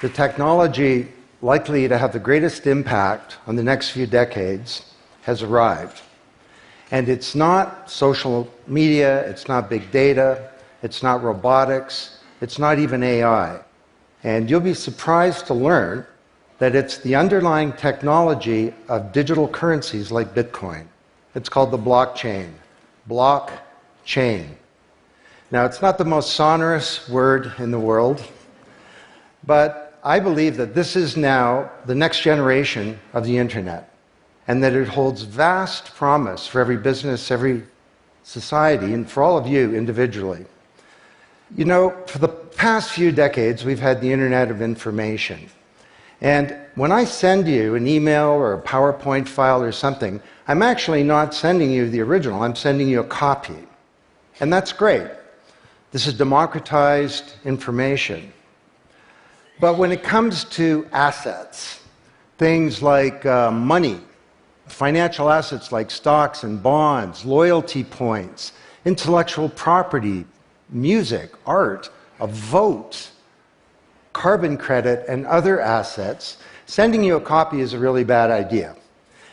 the technology likely to have the greatest impact on the next few decades has arrived. And it's not social media, it's not big data, it's not robotics, it's not even AI. And you'll be surprised to learn that it's the underlying technology of digital currencies like Bitcoin. It's called the blockchain. Blockchain. Now, it's not the most sonorous word in the world, but I believe that this is now the next generation of the internet, and that it holds vast promise for every business, every society, and for all of you individually. You know, for the past few decades, we've had the Internet of Information. And when I send you an email or a PowerPoint file or something, I'm actually not sending you the original, I'm sending you a copy. And that's great. This is democratized information. But when it comes to assets, things like money, financial assets like stocks and bonds, loyalty points, intellectual property, music, art, a vote, carbon credit, and other assets, sending you a copy is a really bad idea.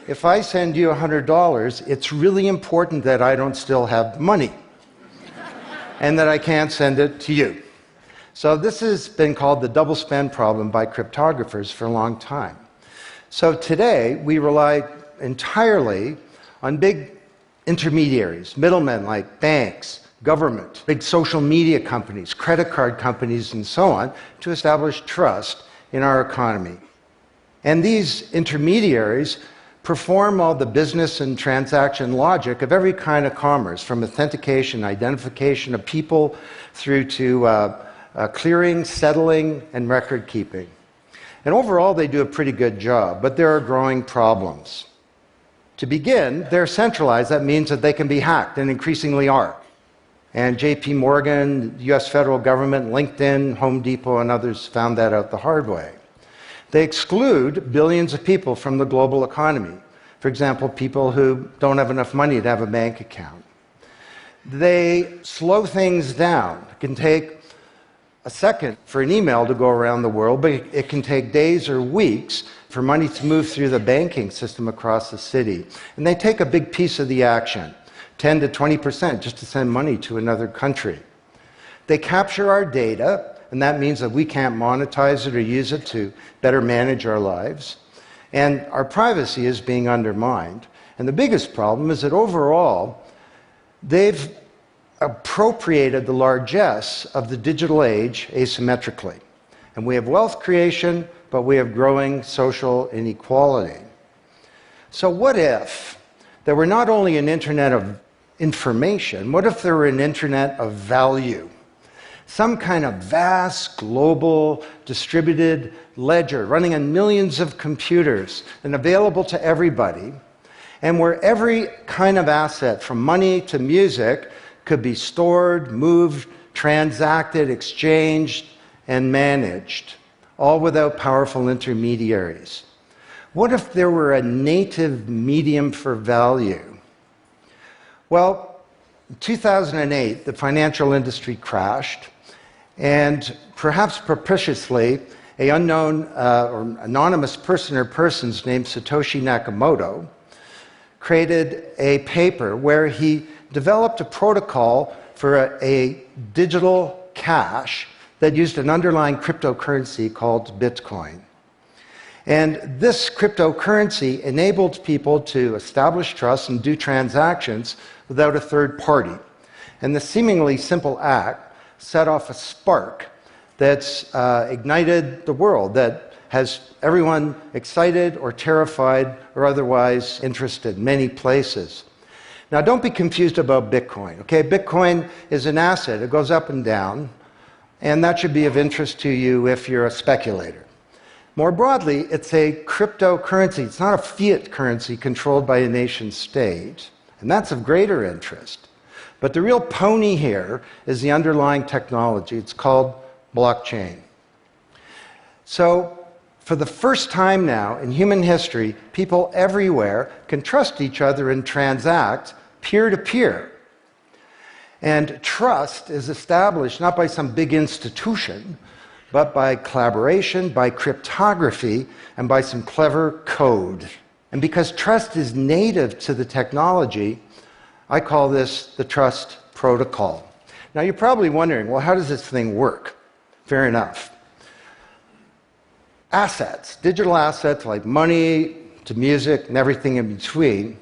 If I send you $100, it's really important that I don't still have money and that I can't send it to you. So this has been called the double spend problem by cryptographers for a long time. So today, we rely entirely on big intermediaries, middlemen like banks, government, big social media companies, credit card companies, and so on, to establish trust in our economy. And these intermediaries perform all the business and transaction logic of every kind of commerce, from authentication, identification of people, through to clearing, settling, and record keeping. And overall, they do a pretty good job, but there are growing problems. To begin, they're centralized. That means that they can be hacked, and increasingly are. And JP Morgan, the US federal government, LinkedIn, Home Depot, and others found that out the hard way. They exclude billions of people from the global economy. For example, people who don't have enough money to have a bank account. They slow things down. It can take a second for an email to go around the world, but it can take days or weeks for money to move through the banking system across the city. And they take a big piece of the action, 10 to 20%, just to send money to another country. They capture our data, and that means that we can't monetize it or use it to better manage our lives. And our privacy is being undermined. And the biggest problem is that overall, they've appropriated the largesse of the digital age asymmetrically. And we have wealth creation, but we have growing social inequality. So what if there were not only an internet of information, what if there were an internet of value? Some kind of vast, global, distributed ledger running on millions of computers and available to everybody, and where every kind of asset, from money to music, could be stored, moved, transacted, exchanged, and managed, all without powerful intermediaries. What if there were a native medium for value? Well, in 2008, the financial industry crashed, and perhaps propitiously, an unknown or anonymous person or persons named Satoshi Nakamoto created a paper where he developed a protocol for a digital cash that used an underlying cryptocurrency called Bitcoin. And this cryptocurrency enabled people to establish trust and do transactions without a third party. And the seemingly simple act set off a spark that's ignited the world, that has everyone excited or terrified or otherwise interested in many places. Now, don't be confused about Bitcoin, okay? Bitcoin is an asset. It goes up and down, and that should be of interest to you if you're a speculator. More broadly, it's a cryptocurrency. It's not a fiat currency controlled by a nation state, and that's of greater interest. But the real pony here is the underlying technology. It's called blockchain. So, for the first time now in human history, people everywhere can trust each other and transact peer-to-peer. And trust is established not by some big institution, but by collaboration, by cryptography, and by some clever code. And because trust is native to the technology, I call this the trust protocol. Now you're probably wondering, well, how does this thing work? Fair enough. Assets, digital assets like money to music and everything in between,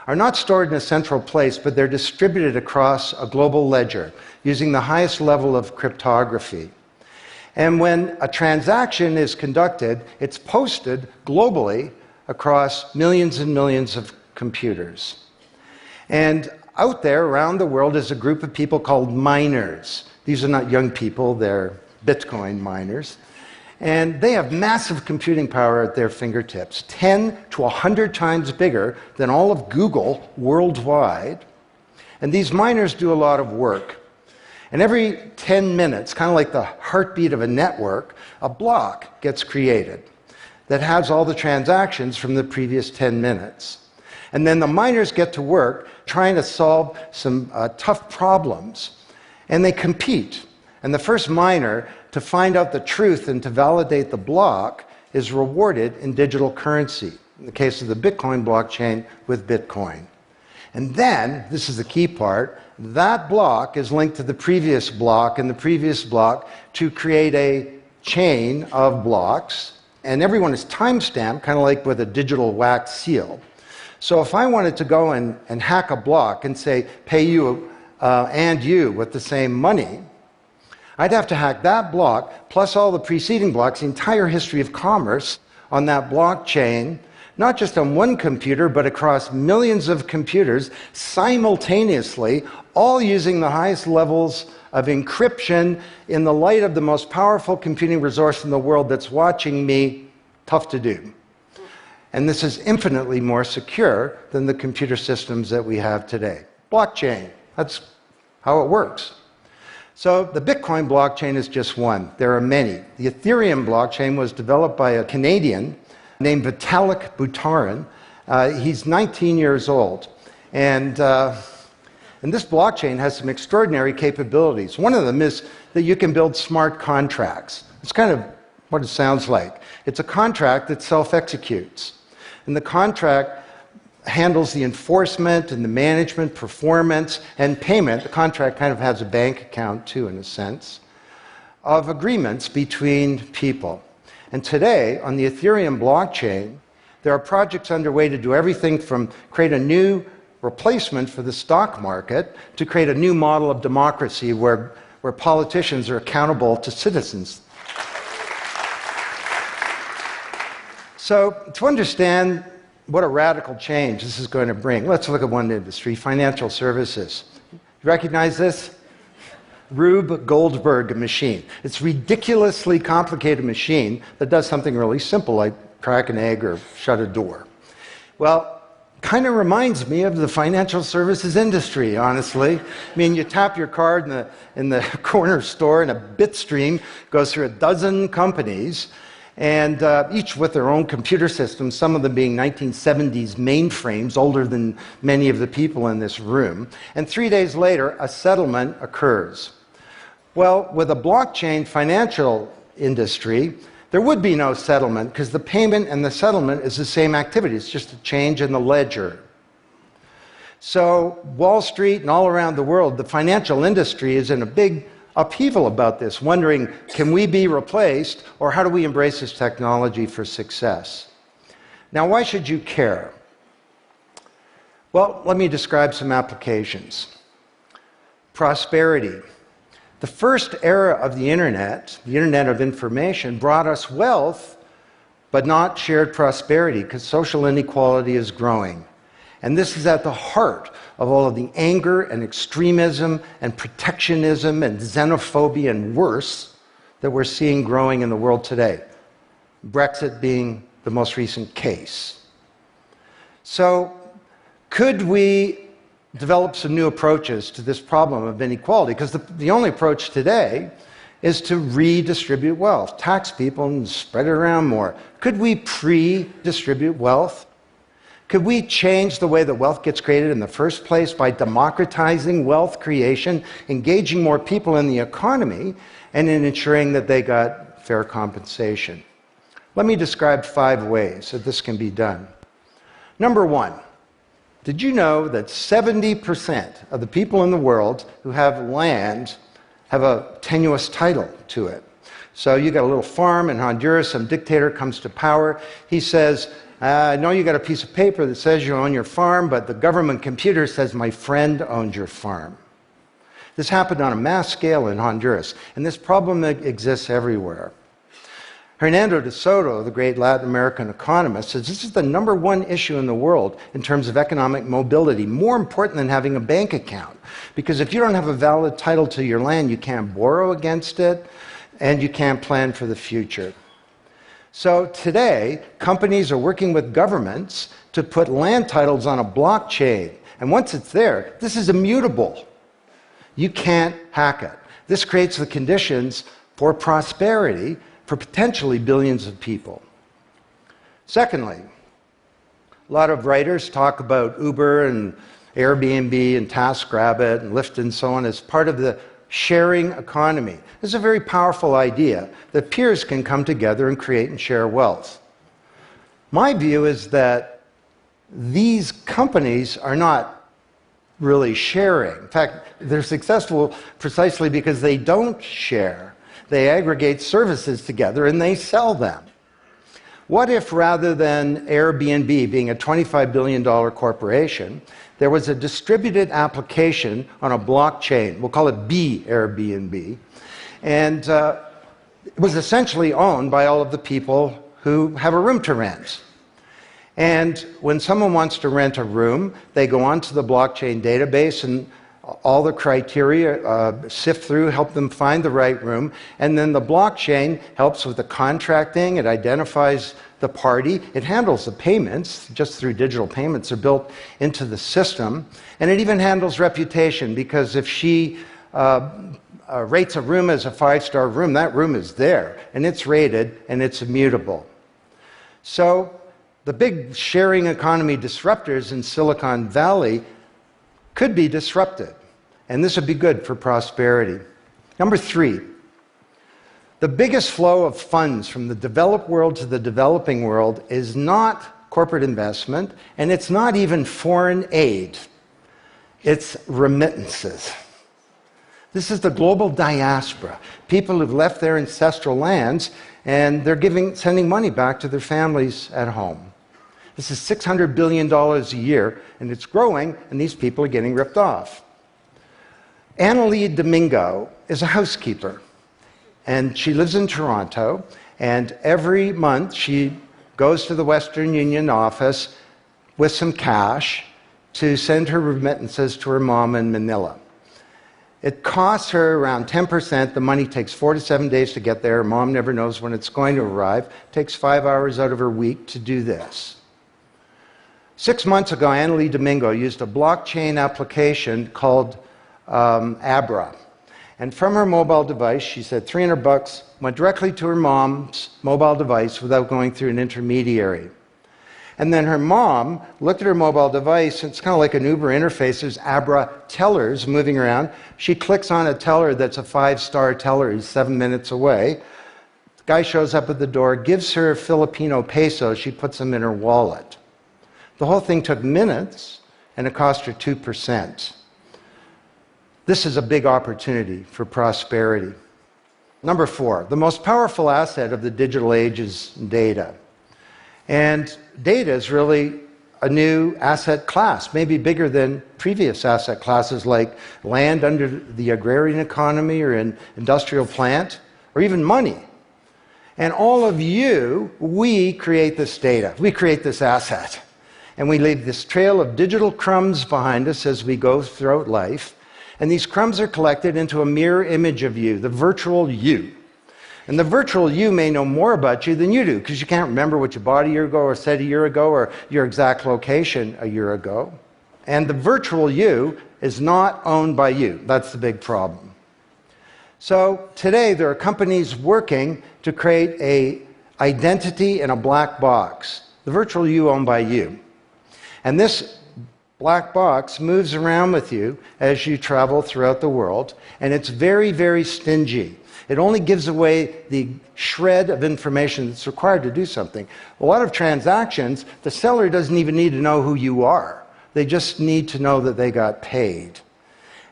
are not stored in a central place, but they're distributed across a global ledger using the highest level of cryptography. And when a transaction is conducted, it's posted globally across millions and millions of computers. And out there around the world is a group of people called miners. These are not young people, they're Bitcoin miners. And they have massive computing power at their fingertips, 10 to 100 times bigger than all of Google worldwide. And these miners do a lot of work. And every 10 minutes, kind of like the heartbeat of a network, a block gets created that has all the transactions from the previous 10 minutes. And then the miners get to work trying to solve some tough problems. And they compete. And the first miner to find out the truth and to validate the block is rewarded in digital currency. In the case of the Bitcoin blockchain, with Bitcoin. And then, this is the key part, that block is linked to the previous block and the previous block to create a chain of blocks. And everyone is time-stamped, kind of like with a digital wax seal. So if I wanted to go and hack a block and say, pay you and you with the same money, I'd have to hack that block, plus all the preceding blocks, the entire history of commerce on that blockchain, not just on one computer, but across millions of computers simultaneously, all using the highest levels of encryption in the light of the most powerful computing resource in the world that's watching me. Tough to do. And this is infinitely more secure than the computer systems that we have today. Blockchain, that's how it works. So the Bitcoin blockchain is just one. There are many. The Ethereum blockchain was developed by a Canadian named Vitalik Buterin. He's 19 years old. And this blockchain has some extraordinary capabilities. One of them is that you can build smart contracts. It's kind of what it sounds like. It's a contract that self-executes. And the contract handles the enforcement and the management, performance, and payment. The contract kind of has a bank account, too, in a sense, of agreements between people. And today, on the Ethereum blockchain, there are projects underway to do everything from create a new replacement for the stock market to create a new model of democracy where politicians are accountable to citizens. So, to understand what a radical change this is going to bring, let's look at one industry, financial services. You recognize this? Rube Goldberg machine. It's a ridiculously complicated machine that does something really simple, like crack an egg or shut a door. Well, kind of reminds me of the financial services industry, honestly. I mean, you tap your card in the corner store, and a bit stream goes through a dozen companies, and each with their own computer systems, some of them being 1970s mainframes, older than many of the people in this room. And 3 days later, a settlement occurs. Well, with a blockchain financial industry, there would be no settlement because the payment and the settlement is the same activity. It's just a change in the ledger. So Wall Street and all around the world, the financial industry is in a big upheaval about this, wondering, can we be replaced, or how do we embrace this technology for success? Now, why should you care? Well, let me describe some applications. Prosperity. The first era of the Internet of information, brought us wealth, but not shared prosperity, because social inequality is growing. And this is at the heart of all of the anger and extremism and protectionism and xenophobia and worse that we're seeing growing in the world today. Brexit being the most recent case. So, could we develop some new approaches to this problem of inequality? Because the only approach today is to redistribute wealth, tax people and spread it around more. Could we pre-distribute wealth? Could we change the way that wealth gets created in the first place by democratizing wealth creation, engaging more people in the economy, and in ensuring that they got fair compensation. Let me describe 5 ways that this can be done. Number 1, did you know that 70% of the people in the world who have land have a tenuous title to it? So you got a little farm in Honduras, some dictator comes to power. He says, I know you got a piece of paper that says you own your farm, but the government computer says my friend owns your farm. This happened on a mass scale in Honduras, and this problem exists everywhere. Hernando de Soto, the great Latin American economist, says this is the number 1 issue in the world in terms of economic mobility, more important than having a bank account. Because if you don't have a valid title to your land, you can't borrow against it, and you can't plan for the future. So today, companies are working with governments to put land titles on a blockchain. And once it's there, this is immutable. You can't hack it. This creates the conditions for prosperity for potentially billions of people. Secondly, a lot of writers talk about Uber and Airbnb and TaskRabbit and Lyft and so on as part of the sharing economy. This is a very powerful idea that peers can come together and create and share wealth. My view is that these companies are not really sharing. In fact, they're successful precisely because they don't share. They aggregate services together and they sell them. What if rather than Airbnb being a $25 billion corporation, there was a distributed application on a blockchain, we'll call it Airbnb, and it was essentially owned by all of the people who have a room to rent. And when someone wants to rent a room, they go onto the blockchain database and all the criteria sift through, help them find the right room, and then the blockchain helps with the contracting, it identifies the party, it handles the payments, just through digital payments are built into the system, and it even handles reputation, because if she rates a room as a 5-star room, that room is there, and it's rated, and it's immutable. So the big sharing economy disruptors in Silicon Valley could be disrupted, and this would be good for prosperity. Number 3, the biggest flow of funds from the developed world to the developing world is not corporate investment, and it's not even foreign aid. It's remittances. This is the global diaspora, people who've left their ancestral lands, and they're sending money back to their families at home. This is $600 billion a year, and it's growing, and these people are getting ripped off. Annalie Domingo is a housekeeper, and she lives in Toronto, and every month she goes to the Western Union office with some cash to send her remittances to her mom in Manila. It costs her around 10%. The money takes 4 to 7 days to get there. Her mom never knows when it's going to arrive. It takes 5 hours out of her week to do this. 6 months ago, Annalie Domingo used a blockchain application called Abra. And from her mobile device, she said $300 went directly to her mom's mobile device without going through an intermediary. And then her mom looked at her mobile device, and it's kind of like an Uber interface. There's Abra tellers moving around. She clicks on a teller that's a 5-star teller. He's 7 minutes away. The guy shows up at the door, gives her Filipino pesos. She puts them in her wallet. The whole thing took minutes, and it cost her 2%. This is a big opportunity for prosperity. Number 4, the most powerful asset of the digital age is data. And data is really a new asset class, maybe bigger than previous asset classes like land under the agrarian economy or an industrial plant, or even money. And all of you, we create this data. We create this asset. And we leave this trail of digital crumbs behind us as we go throughout life. And these crumbs are collected into a mirror image of you, the virtual you. And the virtual you may know more about you than you do, because you can't remember what you bought a year ago or said a year ago or your exact location a year ago. And the virtual you is not owned by you. That's the big problem. So today there are companies working to create an identity in a black box. The virtual you owned by you. And this black box moves around with you as you travel throughout the world, and it's very, very stingy. It only gives away the shred of information that's required to do something. A lot of transactions, the seller doesn't even need to know who you are. They just need to know that they got paid.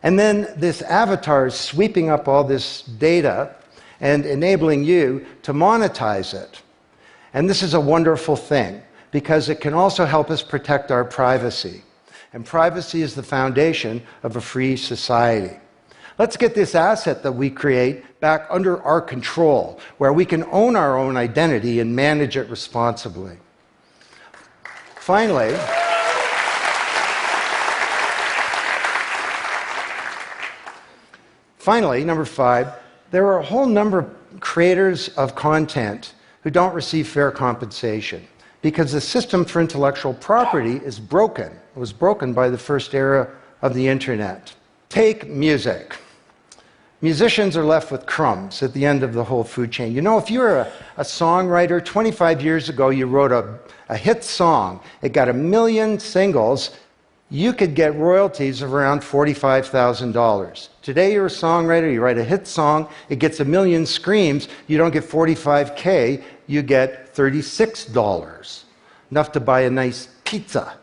And then this avatar is sweeping up all this data and enabling you to monetize it. And this is a wonderful thing, because it can also help us protect our privacy. And privacy is the foundation of a free society. Let's get this asset that we create back under our control, where we can own our own identity and manage it responsibly. Finally, number 5, there are a whole number of creators of content who don't receive fair compensation because the system for intellectual property is broken. It was broken by the first era of the internet. Take music. Musicians are left with crumbs at the end of the whole food chain. You know, if you're a songwriter, 25 years ago you wrote a hit song, it got 1 million singles, you could get royalties of around $45,000. Today you're a songwriter, you write a hit song, it gets 1 million streams, you don't get $45K, you get $36. Enough to buy a nice pizza.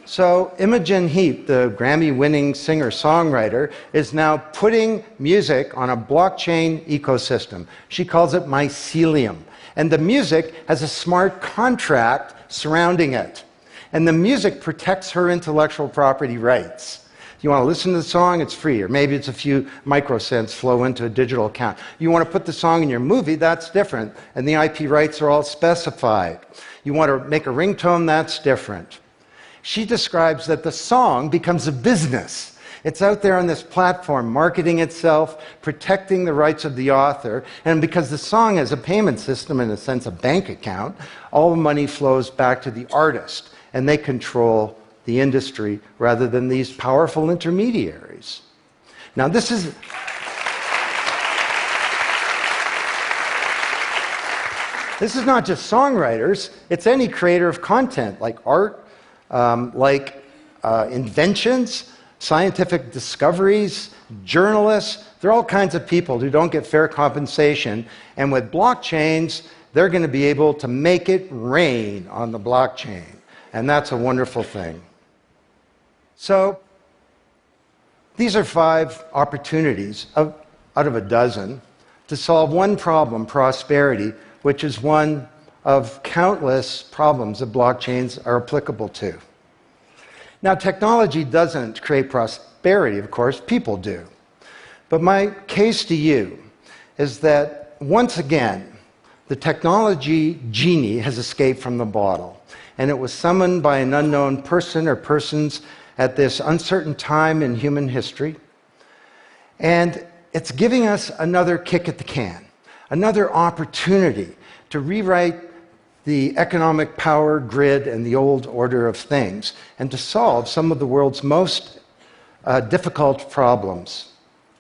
So Imogen Heap, the Grammy-winning singer-songwriter, is now putting music on a blockchain ecosystem. She calls it mycelium. And the music has a smart contract surrounding it. And the music protects her intellectual property rights. You want to listen to the song, it's free, or maybe it's a few microcents flow into a digital account. You want to put the song in your movie, that's different, and the IP rights are all specified. You want to make a ringtone, that's different. She describes that the song becomes a business. It's out there on this platform, marketing itself, protecting the rights of the author, and because the song has a payment system, in a sense a bank account, all the money flows back to the artist, and they control the industry rather than these powerful intermediaries. Now this is not just songwriters, it's any creator of content, like art, inventions, scientific discoveries, journalists. There are all kinds of people who don't get fair compensation, and with blockchains, they're going to be able to make it rain on the blockchain. And that's a wonderful thing. So, these are 5 opportunities out of a dozen to solve one problem, prosperity, which is one of countless problems that blockchains are applicable to. Now, technology doesn't create prosperity, of course, people do. But my case to you is that, once again, the technology genie has escaped from the bottle, and it was summoned by an unknown person or persons at this uncertain time in human history, and it's giving us another kick at the can, another opportunity to rewrite the economic power grid and the old order of things, and to solve some of the world's most difficult problems,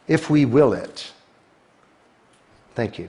if we will it. Thank you.